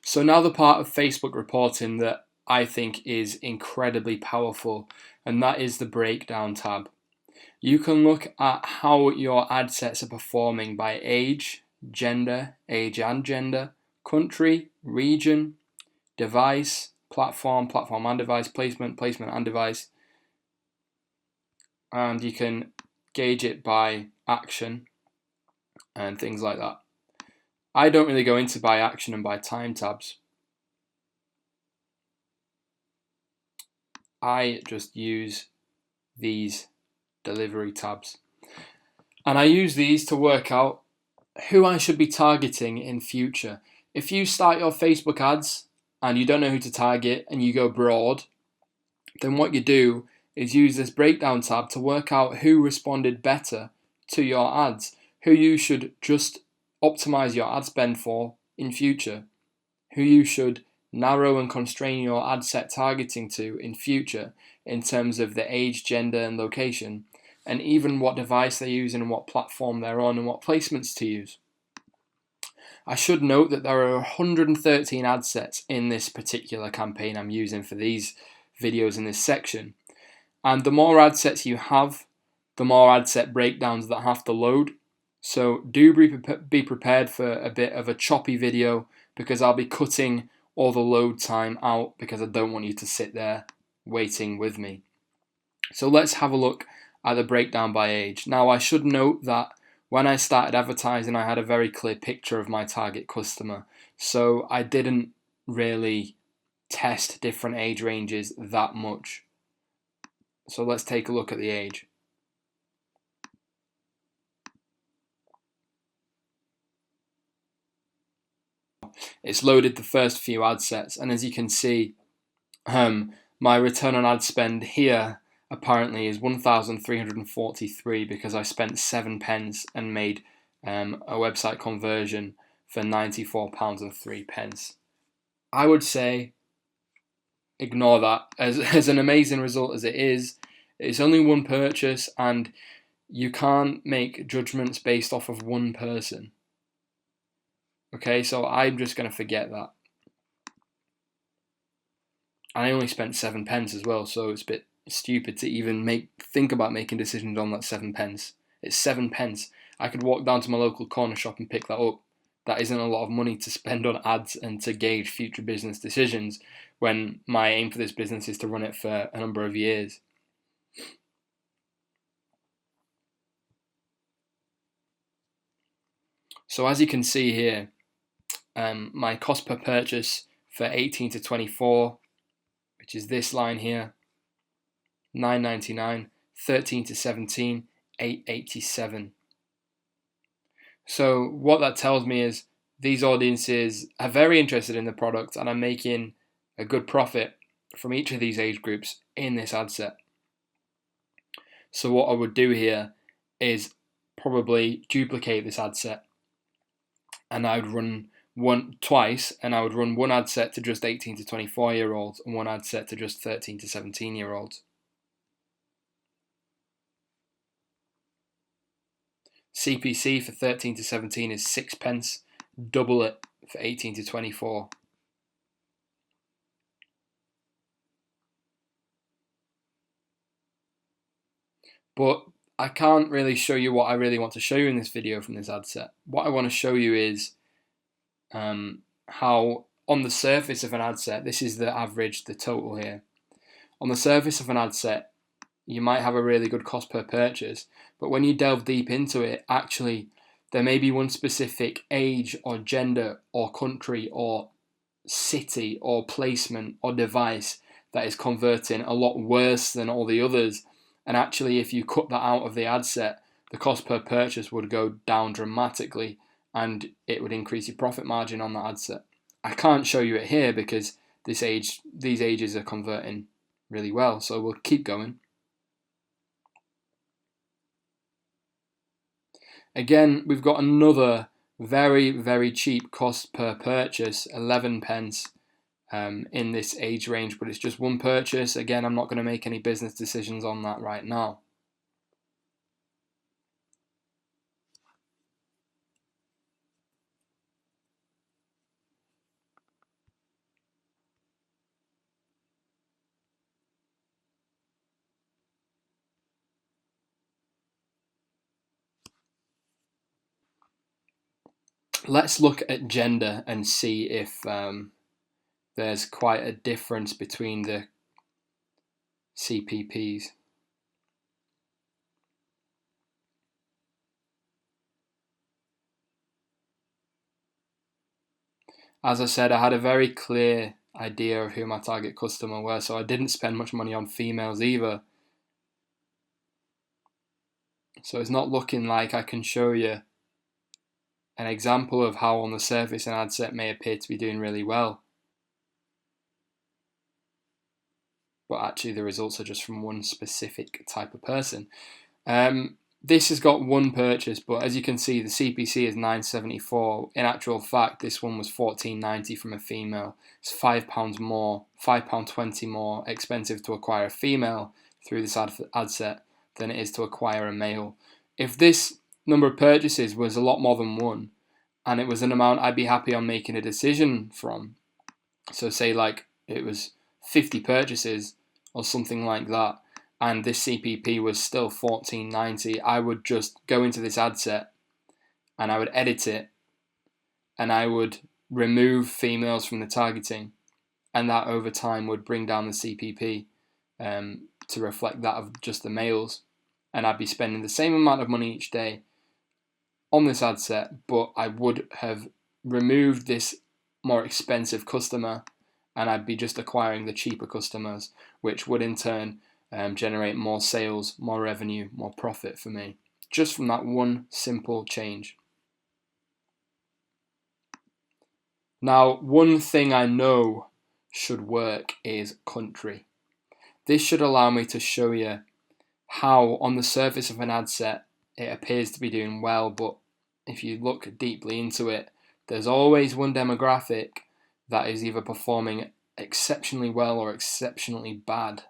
So now the part of Facebook reporting that I think is incredibly powerful, and that is the breakdown tab. You can look at how your ad sets are performing by age and gender, country, region, device, platform and device, placement and device. And you can gauge it by action and things like that. I don't really go into by action and by time tabs. I just use these delivery tabs. And I use these to work out who I should be targeting in future. If you start your Facebook ads and you don't know who to target and you go broad, then what you do is use this breakdown tab to work out who responded better to your ads, who you should just optimize your ad spend for in future, who you should narrow and constrain your ad set targeting to in future in terms of the age, gender, and location, and even what device they're using and what platform they're on and what placements to use. I should note that there are 113 ad sets in this particular campaign I'm using for these videos in this section. And the more ad sets you have, the more ad set breakdowns that have to load. So do be prepared for a bit of a choppy video because I'll be cutting all the load time out because I don't want you to sit there waiting with me. So let's have a look at the breakdown by age. Now I should note that when I started advertising, I had a very clear picture of my target customer. So I didn't really test different age ranges that much. So let's take a look at the age. It's loaded the first few ad sets, and as you can see, my return on ad spend here apparently is 1,343 because I spent 7 pence and made a website conversion for £94.03. I would say ignore that. As an amazing result as it is, it's only one purchase and you can't make judgments based off of one person. Okay, so I'm just going to forget that. And I only spent 7 pence as well, so it's a bit stupid to even think about making decisions on that 7 pence. It's 7 pence. I could walk down to my local corner shop and pick that up. That isn't a lot of money to spend on ads and to gauge future business decisions when my aim for this business is to run it for a number of years. So as you can see here, my cost per purchase for 18 to 24, which is this line here, $9.99, 13 to 17, $8.87. So what that tells me is these audiences are very interested in the product and I'm making a good profit from each of these age groups in this ad set. So what I would do here is probably duplicate this ad set and I would run twice, and I would run one ad set to just 18 to 24 year olds and one ad set to just 13 to 17 year olds. CPC for 13 to 17 is 6 pence, double it for 18 to 24. But I can't really show you what I really want to show you in this video from this ad set. What I want to show you is how on the surface of an ad set, this is the average, the total here. On the surface of an ad set, you might have a really good cost per purchase, but when you delve deep into it, actually there may be one specific age or gender or country or city or placement or device that is converting a lot worse than all the others. And actually, if you cut that out of the ad set, the cost per purchase would go down dramatically and it would increase your profit margin on that ad set. I can't show you it here because these ages are converting really well, so we'll keep going. Again, we've got another very, very cheap cost per purchase, 11 pence in this age range, but it's just one purchase. Again, I'm not going to make any business decisions on that right now. let's look at gender and see if there's quite a difference between the CPPs. As I said, I had a very clear idea of who my target customer were, so I didn't spend much money on females either. So it's not looking like I can show you an example of how on the surface an ad set may appear to be doing really well. But actually the results are just from one specific type of person. This has got one purchase, but as you can see, the CPC is $9.74. In actual fact, this one was $14.90 from a female. It's £5 more, £5.20 more expensive to acquire a female through this ad set than it is to acquire a male. If this number of purchases was a lot more than one, and it was an amount I'd be happy on making a decision from, so say like it was 50 purchases or something like that, and this CPP was still $14.90, I would just go into this ad set and I would edit it and I would remove females from the targeting, and that over time would bring down the CPP to reflect that of just the males, and I'd be spending the same amount of money each day on this ad set, but I would have removed this more expensive customer and I'd be just acquiring the cheaper customers, which would in turn generate more sales, more revenue, more profit for me, just from that one simple change. Now, one thing I know should work is country. This should allow me to show you how on the surface of an ad set it appears to be doing well, but if you look deeply into it, there's always one demographic that is either performing exceptionally well or exceptionally bad.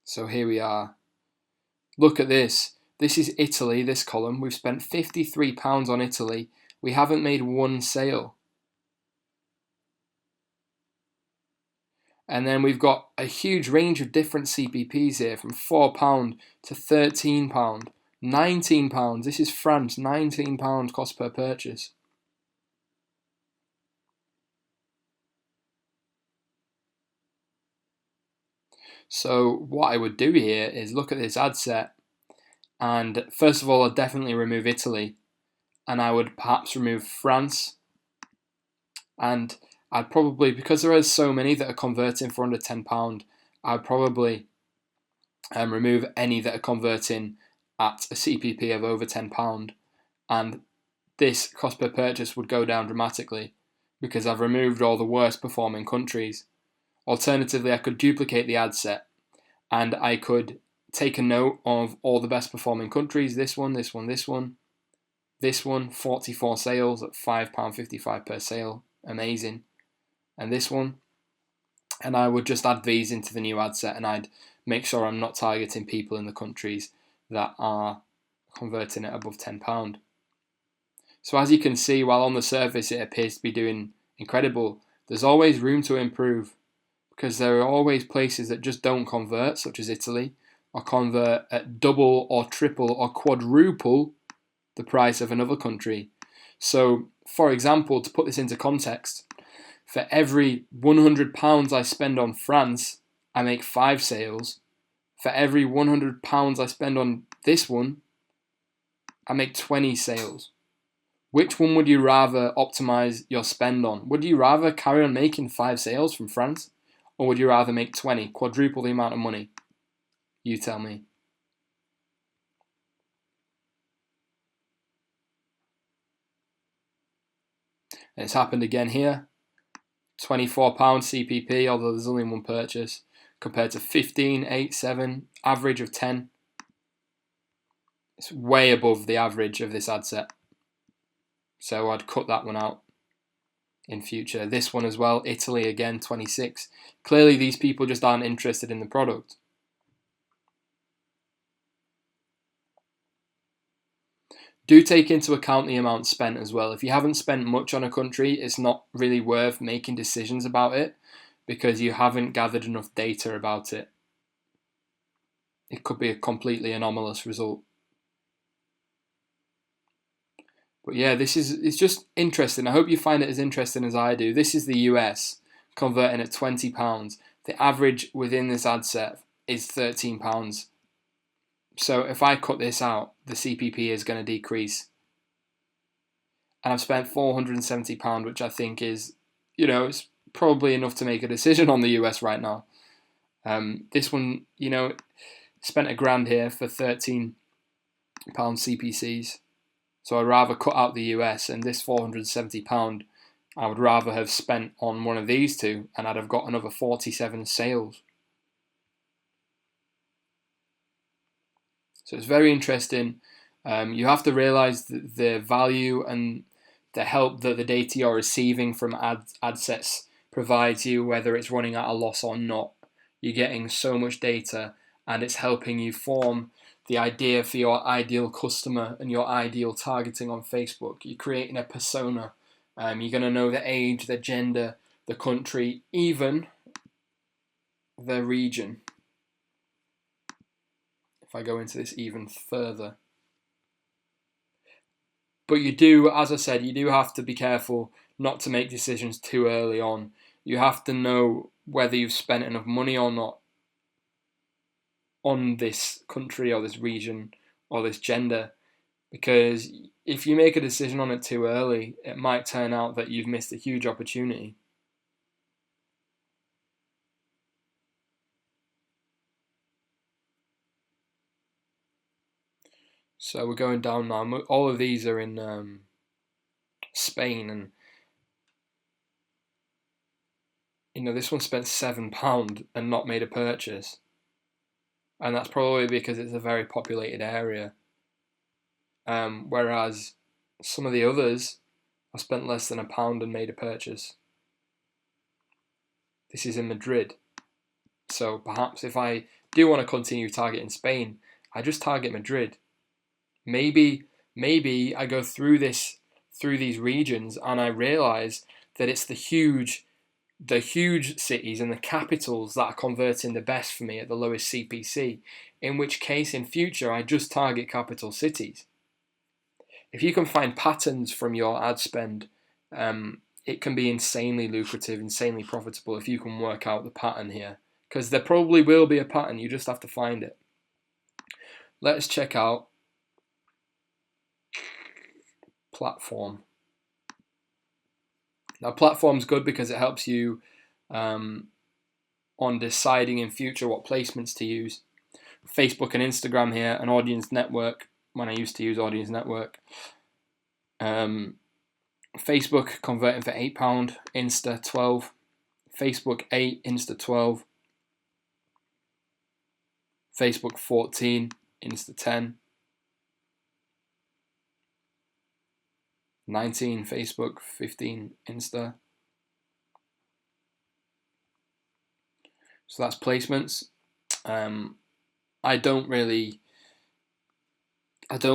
So here we are. Look at this. This is Italy, this column. We've spent £53 on Italy. We haven't made one sale. And then we've got a huge range of different CPPs here, from £4 to £13, £19. This is France, £19 cost per purchase. So what I would do here is look at this ad set, and first of all, I'd definitely remove Italy, and I would perhaps remove France, and I'd probably, because there are so many that are converting for under £10, I'd probably remove any that are converting at a CPP of over £10, and this cost per purchase would go down dramatically because I've removed all the worst performing countries. Alternatively, I could duplicate the ad set and I could take a note of all the best performing countries, this one, this one, this one, this one, 44 sales at £5.55 per sale, amazing. And this one, and I would just add these into the new ad set, and I'd make sure I'm not targeting people in the countries that are converting at above £10. So as you can see, while on the surface it appears to be doing incredible, there's always room to improve, because there are always places that just don't convert, such as Italy, or convert at double or triple or quadruple the price of another country. So, for example, to put this into context, for every £100 I spend on France, I make 5 sales. For every £100 I spend on this one, I make 20 sales. Which one would you rather optimize your spend on? Would you rather carry on making 5 sales from France? Or would you rather make 20, quadruple the amount of money? You tell me. And it's happened again here. £24 CPP, although there's only one purchase, compared to 15, 8, 7, average of 10. It's way above the average of this ad set. So I'd cut that one out in future. This one as well, Italy again, 26. Clearly these people just aren't interested in the product. Do take into account the amount spent as well. If you haven't spent much on a country, it's not really worth making decisions about it because you haven't gathered enough data about it. It could be a completely anomalous result. But yeah, it's just interesting. I hope you find it as interesting as I do. This is the US converting at £20. The average within this ad set is £13. So if I cut this out, the CPP is going to decrease. And I've spent £470, which I think is, it's probably enough to make a decision on the US right now. This one, spent £1,000 here for £13 CPCs. So I'd rather cut out the US, and this £470 I would rather have spent on one of these two, and I'd have got another 47 sales. So it's very interesting. You have to realize the value and the help that the data you're receiving from ad sets provides you, whether it's running at a loss or not. You're getting so much data, and it's helping you form the idea for your ideal customer and your ideal targeting on Facebook. You're creating a persona. You're going to know the age, the gender, the country, even the region. If I go into this even further. But you do, as I said, you do have to be careful not to make decisions too early on. You have to know whether you've spent enough money or not on this country or this region or this gender, because if you make a decision on it too early, it might turn out that you've missed a huge opportunity. So we're going down now. All of these are in Spain, and this one spent £7 and not made a purchase, and that's probably because it's a very populated area. Whereas some of the others, I spent less than £1 and made a purchase. This is in Madrid, so perhaps if I do want to continue targeting Spain, I just target Madrid. Maybe I go through these regions and I realize that it's the huge cities and the capitals that are converting the best for me at the lowest CPC, in which case in future I just target capital cities. If you can find patterns from your ad spend, it can be insanely lucrative, insanely profitable if you can work out the pattern here, because there probably will be a pattern, you just have to find it. Let's check out platform. Now, platform's good because it helps you on deciding in future what placements to use. Facebook and Instagram here, and Audience Network, when I used to use Audience Network. Facebook converting for £8, Insta 12, Facebook 8, Insta 12, Facebook 14, Insta 10, 19 Facebook, 15 Insta. So that's placements. I don't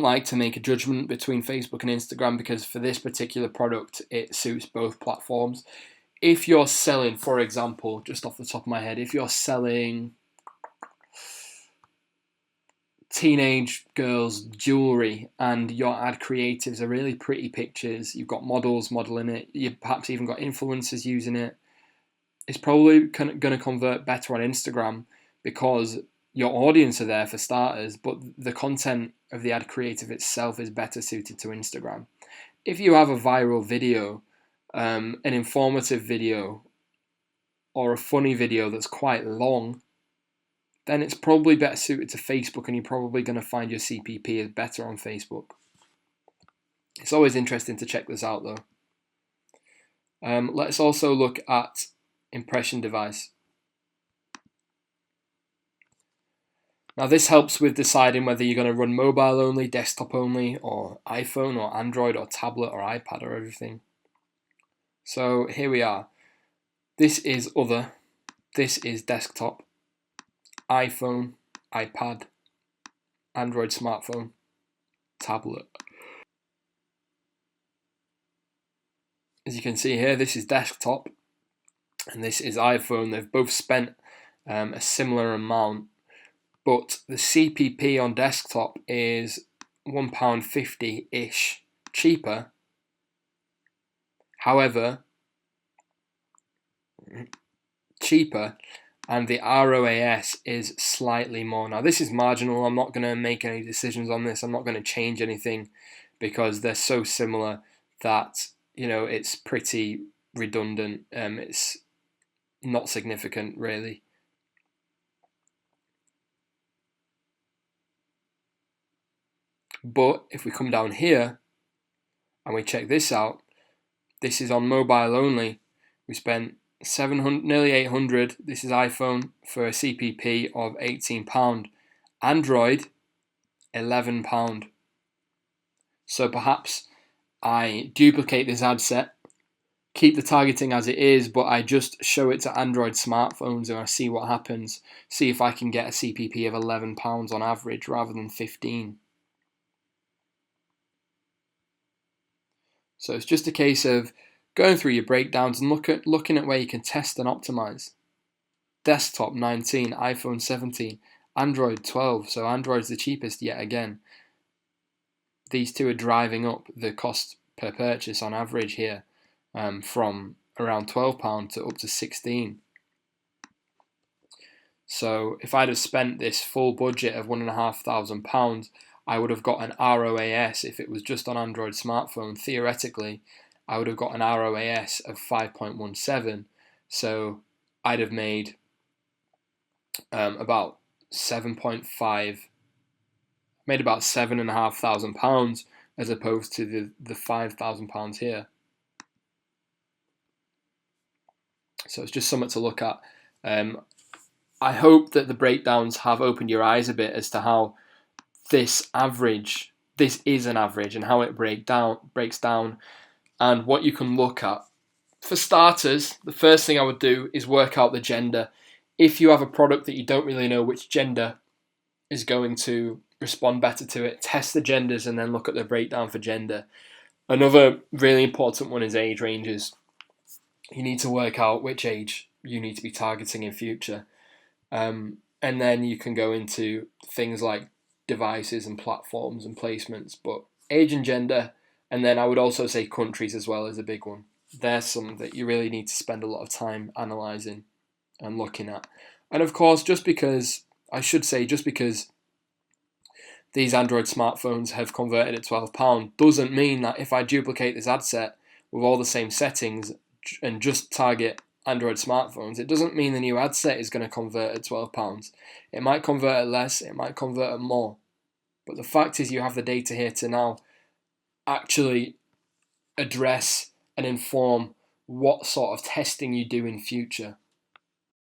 like to make a judgment between Facebook and Instagram, because for this particular product, it suits both platforms. If you're selling, for example, just off the top of my head, if you're selling teenage girls' jewelry and your ad creatives are really pretty pictures, you've got models modeling it, you've perhaps even got influencers using it, it's probably going to convert better on Instagram because your audience are there for starters, but the content of the ad creative itself is better suited to Instagram. If you have a viral video, an informative video, or a funny video that's quite long, then it's probably better suited to Facebook, and you're probably going to find your CPP is better on Facebook. It's always interesting to check this out, though. Let's also look at impression device. Now, this helps with deciding whether you're going to run mobile only, desktop only, or iPhone, or Android, or tablet, or iPad, or everything. So here we are. This is other. This is desktop, iPhone, iPad, Android smartphone, tablet. As you can see here, this is desktop and this is iPhone. They've both spent a similar amount, but the CPP on desktop is £1.50-ish cheaper. However, cheaper, and the ROAS is slightly more. Now this is marginal. I'm not going to make any decisions on this. I'm not going to change anything because they're so similar that, you know, it's pretty redundant. It's not significant really. But if we come down here and we check this out, this is on mobile only. We spent 700, nearly 800. This is iPhone for a CPP of £18. Android, £11. So perhaps I duplicate this ad set, keep the targeting as it is, but I just show it to Android smartphones and I see what happens. See if I can get a CPP of £11 on average rather than 15. So it's just a case of going through your breakdowns and looking at where you can test and optimize. Desktop 19, iPhone 17, Android 12. So Android's the cheapest yet again. These two are driving up the cost per purchase on average here, from around £12 to up to 16. So if I'd have spent this full budget of £1,500, I would have got an ROAS. If it was just on Android smartphone, theoretically, I would have got an ROAS of 5.17. So I'd have made about 7.5, made about £7,500 as opposed to the £5,000 here. So it's just something to look at. I hope that the breakdowns have opened your eyes a bit as to how this is an average and how it breaks down and what you can look at. For starters, the first thing I would do is work out the gender. If you have a product that you don't really know which gender is going to respond better to it, test the genders and then look at the breakdown for gender. Another really important one is age ranges. You need to work out which age you need to be targeting in future. And then you can go into things like devices and platforms and placements, but age and gender, and then I would also say countries as well is a big one. There's some that you really need to spend a lot of time analysing and looking at. And of course, just because these Android smartphones have converted at £12 doesn't mean that if I duplicate this ad set with all the same settings and just target Android smartphones, it doesn't mean the new ad set is going to convert at £12. It might convert at less, it might convert at more. But the fact is you have the data here to now actually address and inform what sort of testing you do in future.